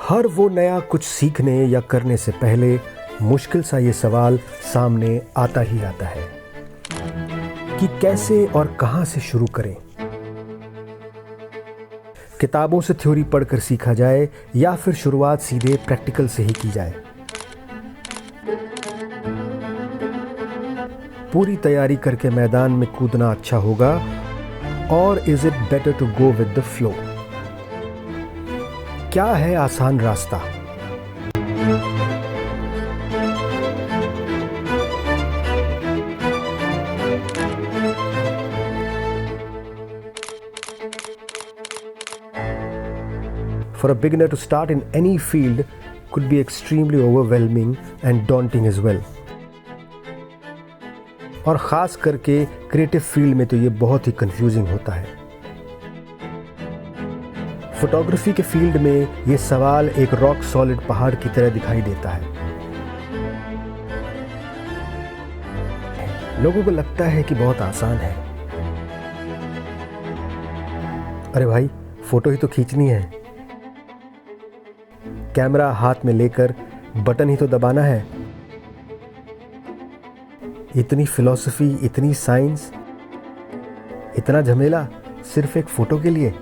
हर वो नया कुछ सीखने या करने से पहले मुश्किल सा ये सवाल सामने आता ही आता है कि कैसे और कहां से शुरू करें। किताबों से थ्योरी पढ़कर सीखा जाए या फिर शुरुआत सीधे प्रैक्टिकल से ही की जाए। पूरी तैयारी करके मैदान में कूदना अच्छा होगा और is it better to go with the flow? क्या है आसान रास्ता? For a beginner to start in any field could be extremely overwhelming and daunting as well. और ख़ास करके क्रिएटिव फील्ड में तो ये बहुत ही कंफ्यूजिंग होता है। फोटोग्राफी के फील्ड में ये सवाल एक रॉक सॉलिड पहाड़ की तरह दिखाई देता है। लोगों को लगता है कि बहुत आसान है। अरे भाई, फोटो ही तो खींचनी है, कैमरा हाथ में लेकर बटन ही तो दबाना है। इतनी फिलॉसफी, इतनी साइंस, इतना झमेला सिर्फ एक फोटो के लिए?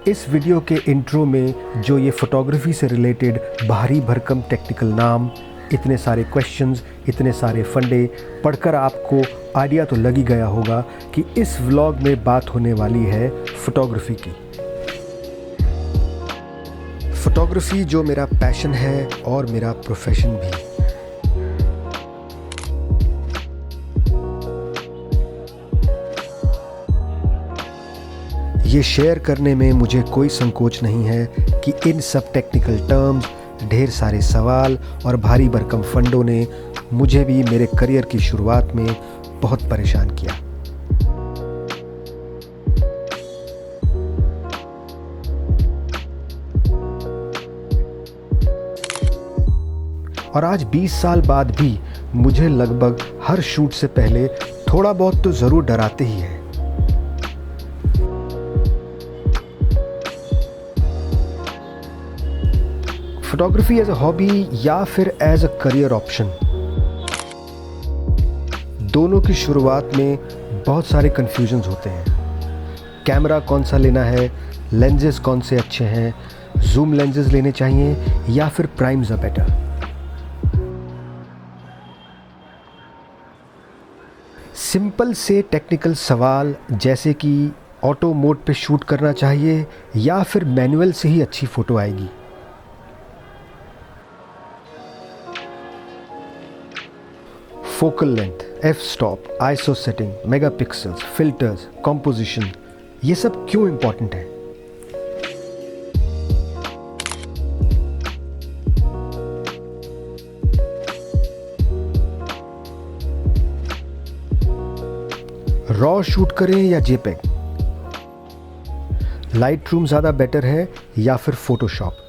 इस वीडियो के इंट्रो में जो ये फोटोग्राफी से रिलेटेड भारी भरकम टेक्निकल नाम, इतने सारे क्वेश्चंस, इतने सारे फंडे पढ़कर आपको आइडिया तो लग ही गया होगा कि इस व्लॉग में बात होने वाली है फोटोग्राफी की। फोटोग्राफी जो मेरा पैशन है और मेरा प्रोफेशन भी। ये शेयर करने में मुझे कोई संकोच नहीं है कि इन सब टेक्निकल टर्म्स, ढेर सारे सवाल और भारी भरकम फंडों ने मुझे भी मेरे करियर की शुरुआत में बहुत परेशान किया। और आज 20 साल बाद भी मुझे लगभग हर शूट से पहले थोड़ा बहुत तो ज़रूर डराते ही है। फोटोग्राफी एज अ हॉबी या फिर एज अ करियर ऑप्शन, दोनों की शुरुआत में बहुत सारे कन्फ्यूजन्स होते हैं। कैमरा कौन सा लेना है, लेंजेस कौन से अच्छे हैं, जूम लेंजेस लेने चाहिए या फिर प्राइम्स आर बेटर। सिंपल से टेक्निकल सवाल जैसे कि ऑटो मोड पे शूट करना चाहिए या फिर मैनुअल से ही अच्छी फ़ोटो आएगी। Focal length, F stop, ISO setting, megapixels, filters, composition, ये सब क्यों इंपॉर्टेंट है? रॉ शूट करें या जेपेग? लाइट रूम ज़्यादा बेटर है या फिर Photoshop?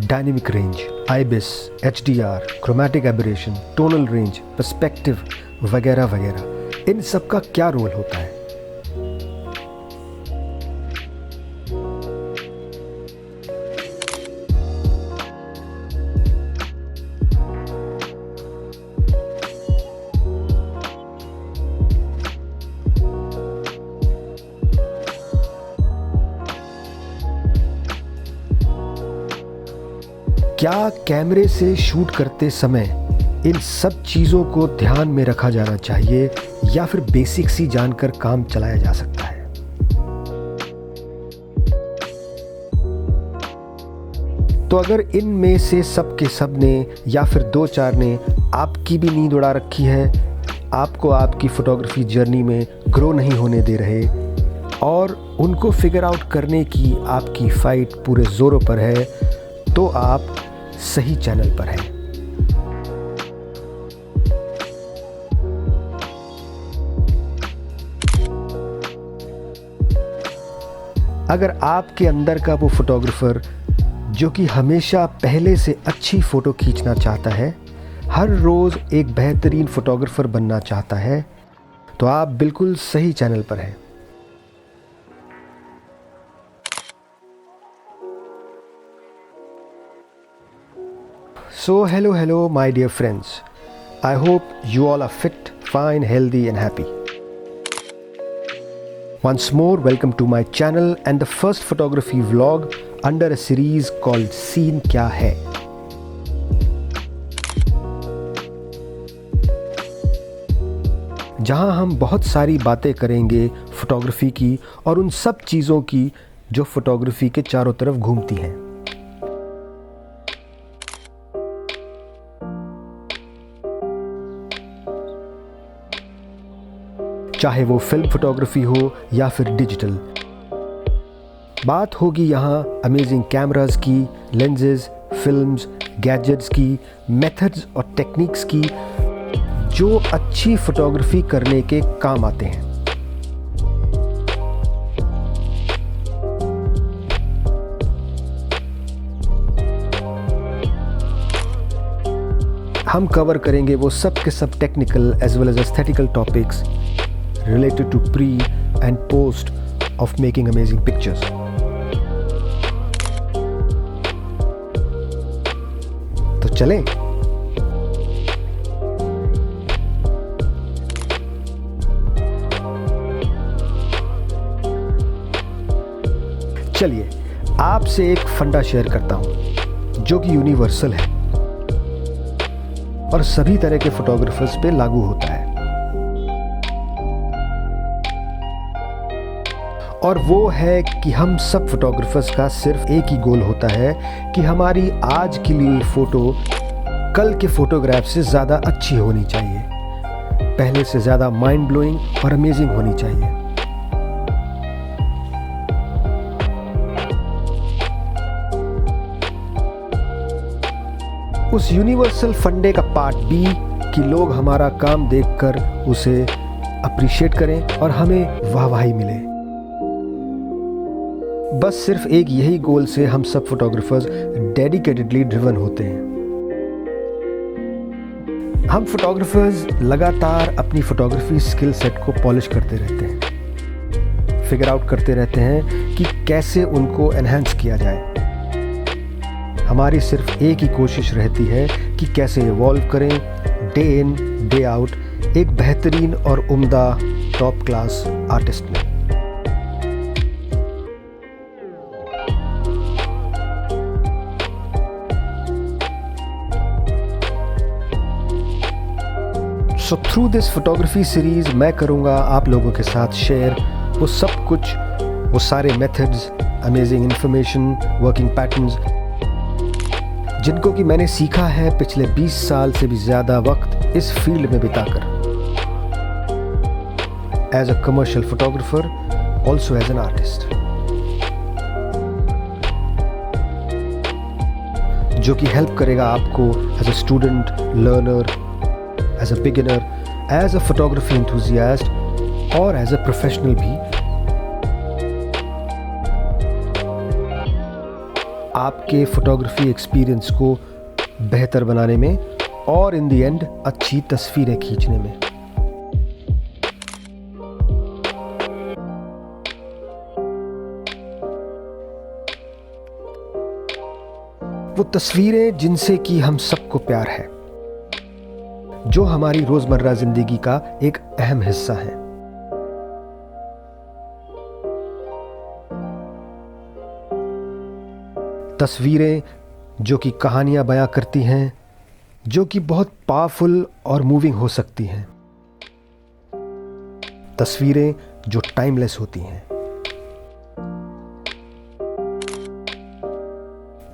Dynamic range, ibis, HDR, chromatic aberration, tonal range, perspective वगैरह वगैरह, इन सब का क्या रोल होता है? क्या कैमरे से शूट करते समय इन सब चीज़ों को ध्यान में रखा जाना चाहिए या फिर बेसिक्स ही जानकर काम चलाया जा सकता है? तो अगर इन में से सब के सब ने या फिर 2-4 ने आपकी भी नींद उड़ा रखी है, आपको आपकी फ़ोटोग्राफी जर्नी में ग्रो नहीं होने दे रहे और उनको फिगर आउट करने की आपकी फ़ाइट पूरे ज़ोरों पर है, तो आप सही चैनल पर हैं। अगर आपके अंदर का वो फ़ोटोग्राफ़र जो कि हमेशा पहले से अच्छी फ़ोटो खींचना चाहता है, हर रोज़ एक बेहतरीन फ़ोटोग्राफ़र बनना चाहता है, तो आप बिल्कुल सही चैनल पर हैं। So hello my dear friends. I hope you all are fit, fine, healthy and happy. Once more, welcome to my channel and the first photography vlog under a series called Scene क्या है। जहां हम बहुत सारी बातें करेंगे photography की और उन सब चीज़ों की जो फोटोग्राफी के चारों तरफ घूमती हैं। चाहे वो फिल्म फोटोग्राफी हो या फिर डिजिटल। बात होगी यहाँ अमेजिंग कैमरास की, लेंसेज, फिल्म्स, गैजेट्स की, मेथड्स और टेक्निक्स की जो अच्छी फोटोग्राफी करने के काम आते हैं। हम कवर करेंगे वो सब के सब technical as well as aesthetical topics related to pre and post of making amazing pictures. तो चलें। चलिए आपसे एक फंडा शेयर करता हूं जो कि यूनिवर्सल है और सभी तरह के फोटोग्राफर्स पे लागू होता है। और वो है कि हम सब फोटोग्राफर्स का सिर्फ एक ही गोल होता है कि हमारी आज की ली हुई फ़ोटो कल के फ़ोटोग्राफ से ज़्यादा अच्छी होनी चाहिए, पहले से ज़्यादा माइंड ब्लोइंग और अमेजिंग होनी चाहिए। उस यूनिवर्सल फंडे का पार्ट बी कि लोग हमारा काम देखकर उसे अप्रिशिएट करें और हमें वाहवाही मिले। बस सिर्फ एक यही गोल से हम सब फोटोग्राफर्स डेडिकेटेडली ड्रिवन होते हैं। हम फोटोग्राफर्स लगातार अपनी फोटोग्राफी स्किल सेट को पॉलिश करते रहते हैं, फिगर आउट करते रहते हैं कि कैसे उनको एनहांस किया जाए। हमारी सिर्फ एक ही कोशिश रहती है कि कैसे इवॉल्व करें डे इन डे आउट एक बेहतरीन और उम्दा टॉप क्लास आर्टिस्ट में। So through this photography series मैं करूँगा आप लोगों के साथ शेयर वो सब कुछ, वो सारे methods, amazing information, working patterns जिनको कि मैंने सीखा है पिछले 20 साल से भी ज़्यादा वक्त इस फील्ड में बिताकर, as a commercial photographer, also as an artist, जो कि हेल्प करेगा आपको as a student, learner, as a beginner, as a photography enthusiast और as a professional भी आपके फोटोग्राफी एक्सपीरियंस को बेहतर बनाने में और इन द एंड अच्छी तस्वीरें खींचने में। वो तस्वीरें जिनसे कि हम सबको प्यार है, जो हमारी रोजमर्रा जिंदगी का एक अहम हिस्सा है। तस्वीरें जो कि कहानियां बयां करती हैं, जो कि बहुत पावरफुल और मूविंग हो सकती हैं। तस्वीरें जो टाइमलेस होती हैं।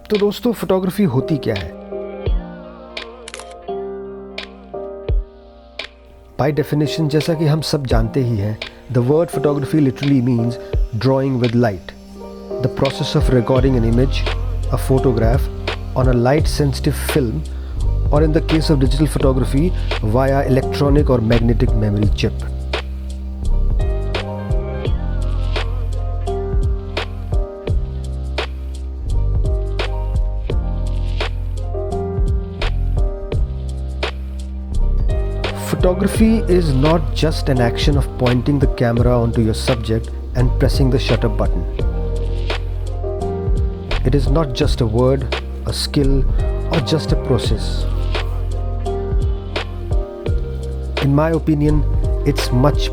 तो दोस्तों, फोटोग्राफी होती क्या है? बाय डेफिनेशन, जैसा कि हम सब जानते ही हैं, the word photography literally means drawing with light, the process of recording an image, a photograph on a light sensitive film, or in the case of digital photography via electronic or magnetic memory chip. Photography is not just an action of pointing the camera onto your subject and pressing the shutter button. It is not just a word, a skill, or just a process. In my opinion, it's much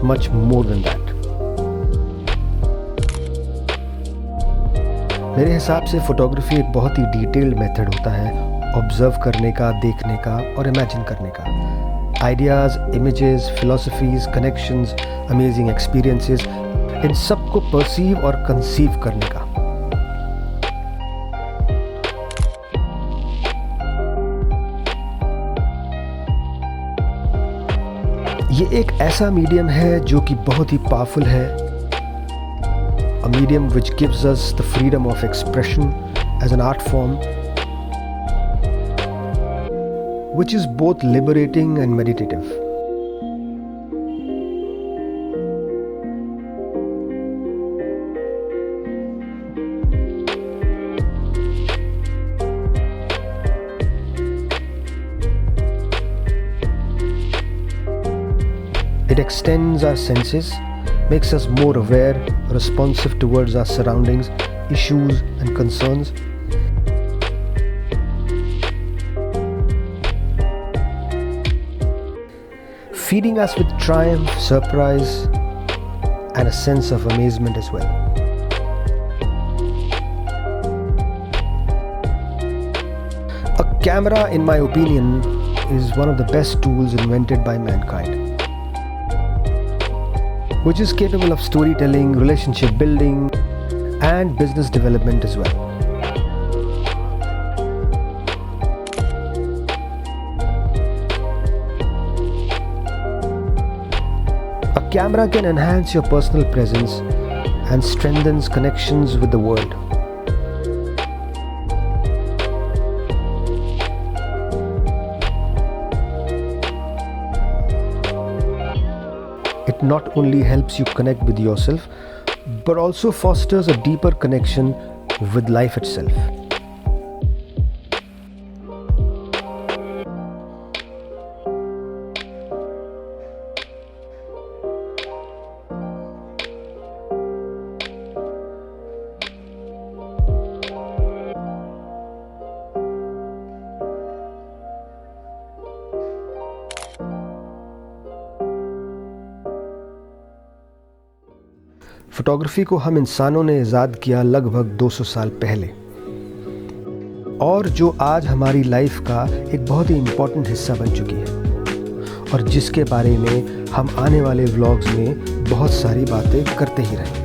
more than that. मेरे हिसाब से photography एक बहुत ही detailed method होता है observe करने का, देखने का और इमेजिन करने का। Ideas, images, philosophies, connections, amazing experiences, इन सब को परसीव और कंसीव करने का। ये एक ऐसा मीडियम है जो कि बहुत ही पावरफुल है, a medium which gives us the freedom of expression as an art form, which is both liberating and meditative. It extends our senses, makes us more aware, responsive towards our surroundings, issues and concerns. Feeding us with triumph, surprise and a sense of amazement as well. A camera, in my opinion, is one of the best tools invented by mankind, which is capable of storytelling, relationship building, and business development as well. A camera can enhance your personal presence and strengthens connections with the world. It not only helps you connect with yourself, but also fosters a deeper connection with life itself. Photography को हम इंसानों ने ईजाद किया लगभग 200 साल पहले, और जो आज हमारी लाइफ का एक बहुत ही इम्पोर्टेंट हिस्सा बन चुकी है, और जिसके बारे में हम आने वाले व्लॉग्स में बहुत सारी बातें करते ही रहेंगे।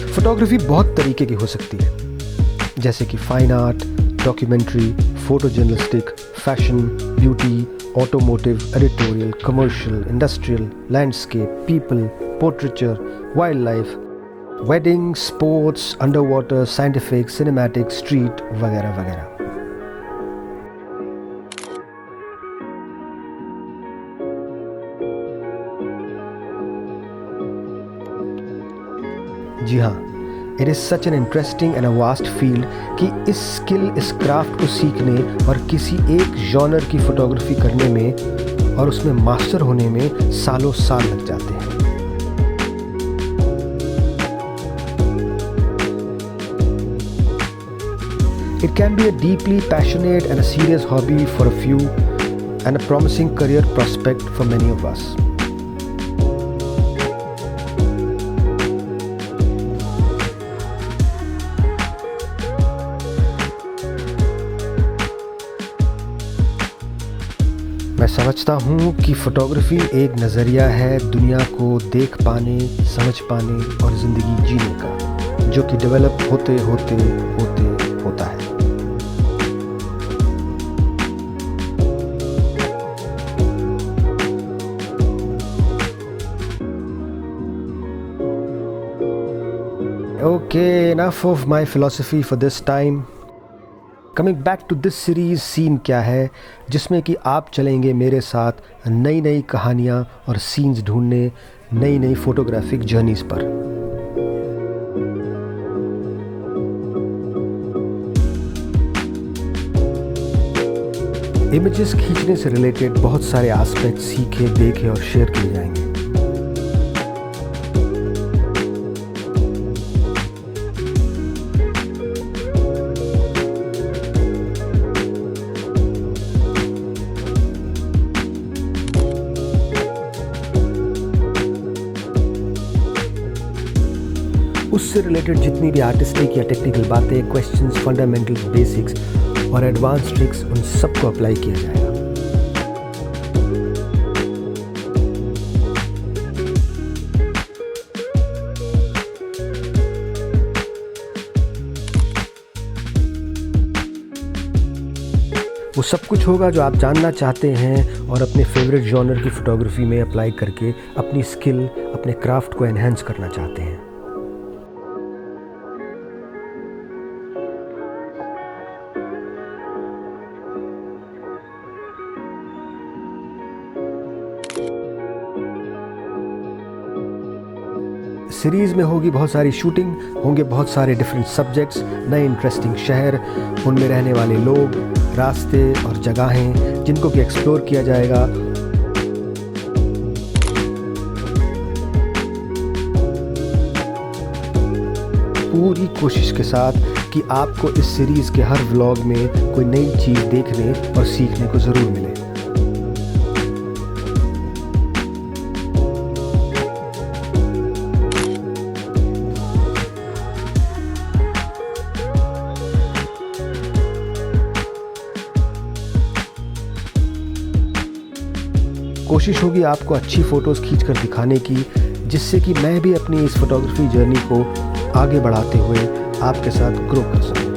फोटोग्राफी बहुत तरीके की हो सकती है, जैसे कि fine art, documentary, photo journalistic, fashion, beauty, automotive, editorial, commercial, industrial, landscape, people, portraiture, wild life, wedding, sports, under water, scientific, cinematic, street वगैरह वगैरह। जी हाँ, it is such an interesting and a vast field कि इस skill, इस craft को सीखने और किसी एक जॉनर की फोटोग्राफी करने में और उसमें मास्टर होने में सालों साल लग जाते हैं। It can be a deeply passionate and a serious hobby for a few, and a promising career prospect for many of us. मैं समझता हूँ कि फ़ोटोग्राफ़ी एक नज़रिया है दुनिया को देख पाने, समझ पाने और ज़िंदगी जीने का, जो कि डेवलप होते होता है। Okay, enough of my philosophy for this time. Coming back to this series, scene क्या है जिसमें कि आप चलेंगे मेरे साथ नई नई कहानियाँ और सीन्स ढूंढने, नई नई फ़ोटोग्राफिक जर्नीज़ पर। इमेजेस खींचने से रिलेटेड बहुत सारे एस्पेक्ट सीखे, देखे और शेयर किए जाएंगे। उससे रिलेटेड जितनी भी आर्टिस्टिक या टेक्निकल बातें, क्वेश्चंस, फंडामेंटल्स, बेसिक्स और एडवांस ट्रिक्स, उन सबको अप्लाई किया जाएगा। वो सब कुछ होगा जो आप जानना चाहते हैं और अपने फेवरेट जॉनर की फ़ोटोग्राफी में अप्लाई करके अपनी स्किल, अपने क्राफ्ट को एनहांस करना चाहते हैं। सीरीज़ में होगी बहुत सारी शूटिंग, होंगे बहुत सारे डिफरेंट सब्जेक्ट्स, नए इंटरेस्टिंग शहर, उनमें रहने वाले लोग, रास्ते और जगहें जिनको कि एक्सप्लोर किया जाएगा। पूरी कोशिश के साथ कि आपको इस सीरीज़ के हर व्लॉग में कोई नई चीज़ देखने और सीखने को ज़रूर मिले। कोशिश होगी आपको अच्छी फ़ोटोज़ खींचकर दिखाने की, जिससे कि मैं भी अपनी इस फ़ोटोग्राफी जर्नी को आगे बढ़ाते हुए आपके साथ ग्रो कर सकूं।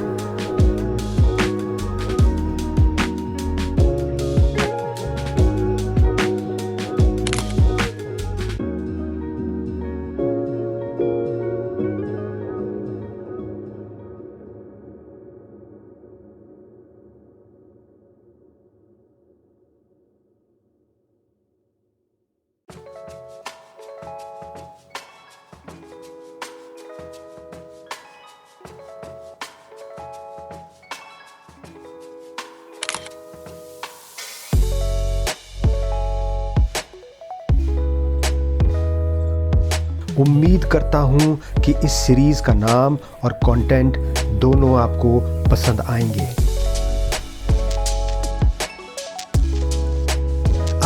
उम्मीद करता हूँ कि इस सीरीज़ का नाम और कंटेंट दोनों आपको पसंद आएंगे।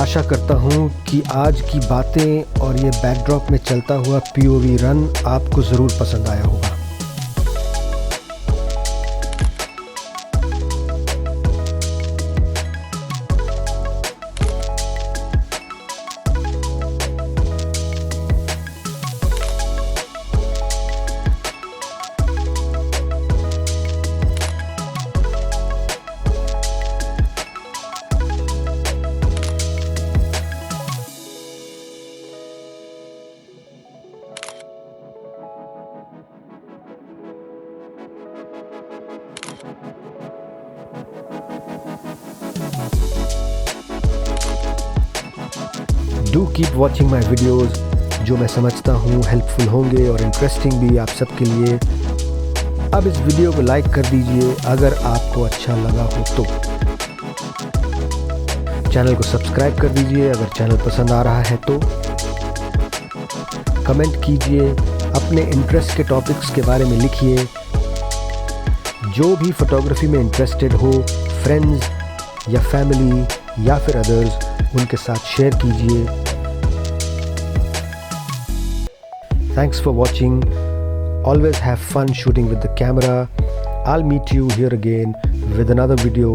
आशा करता हूँ कि आज की बातें और ये बैकड्रॉप में चलता हुआ POV रन आपको ज़रूर पसंद आया होगा। Do keep watching my videos, जो मैं समझता हूँ हेल्पफुल होंगे और इंटरेस्टिंग भी आप सबके लिए। अब इस वीडियो को लाइक कर दीजिए अगर आपको अच्छा लगा हो तो। चैनल को सब्सक्राइब कर दीजिए अगर चैनल पसंद आ रहा है तो। कमेंट कीजिए, अपने इंटरेस्ट के टॉपिक्स के बारे में लिखिए। जो भी फोटोग्राफी में इंटरेस्टेड हो, फ्रेंड्स या फैमिली या फिर अदर्स, उनके साथ शेयर कीजिए। Thanks for watching. Always have fun shooting with the camera. I'll meet you here again with another video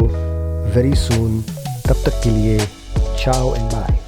very soon. तब तक के लिए ciao and bye.